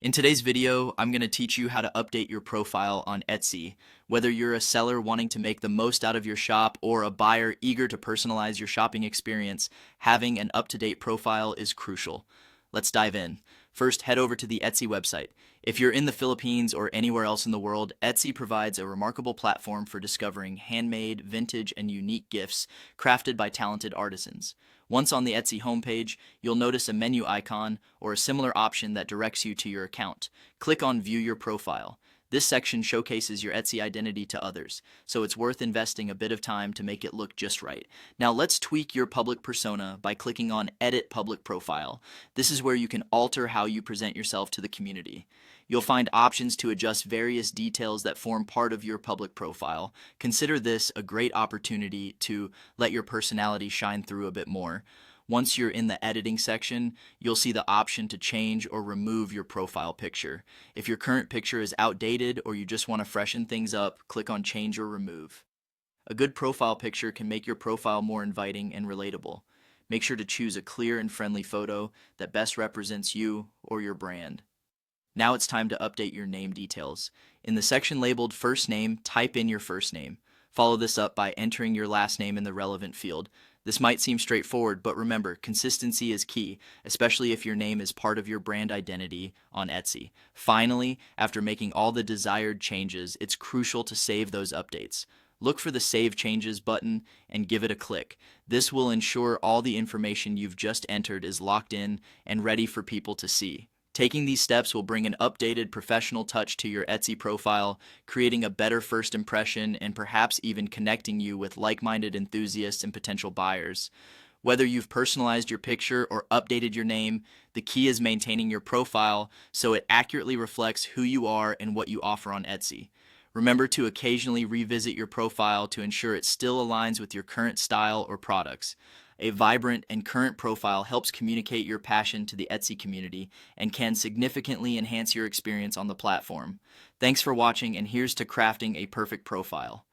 In today's video, I'm going to teach you how to update your profile on Etsy. Whether you're a seller wanting to make the most out of your shop or a buyer eager to personalize your shopping experience, having an up-to-date profile is crucial. Let's dive in. First, head over to the Etsy website. If you're in the Philippines or anywhere else in the world, Etsy provides a remarkable platform for discovering handmade, vintage, and unique gifts crafted by talented artisans. Once on the Etsy homepage, you'll notice a menu icon or a similar option that directs you to your account. Click on View Your Profile. This section showcases your Etsy identity to others, so it's worth investing a bit of time to make it look just right. Now let's tweak your public persona by clicking on Edit Public Profile. This is where you can alter how you present yourself to the community. You'll find options to adjust various details that form part of your public profile. Consider this a great opportunity to let your personality shine through a bit more. Once you're in the editing section, you'll see the option to change or remove your profile picture. If your current picture is outdated or you just want to freshen things up, click on Change or Remove. A good profile picture can make your profile more inviting and relatable. Make sure to choose a clear and friendly photo that best represents you or your brand. Now it's time to update your name details. In the section labeled First Name, type in your first name. Follow this up by entering your last name in the relevant field. This might seem straightforward, but remember, consistency is key, especially if your name is part of your brand identity on Etsy. Finally, after making all the desired changes, it's crucial to save those updates. Look for the Save Changes button and give it a click. This will ensure all the information you've just entered is locked in and ready for people to see. Taking these steps will bring an updated professional touch to your Etsy profile, creating a better first impression and perhaps even connecting you with like-minded enthusiasts and potential buyers. Whether you've personalized your picture or updated your name, the key is maintaining your profile so it accurately reflects who you are and what you offer on Etsy. Remember to occasionally revisit your profile to ensure it still aligns with your current style or products. A vibrant and current profile helps communicate your passion to the Etsy community and can significantly enhance your experience on the platform. Thanks for watching, and here's to crafting a perfect profile.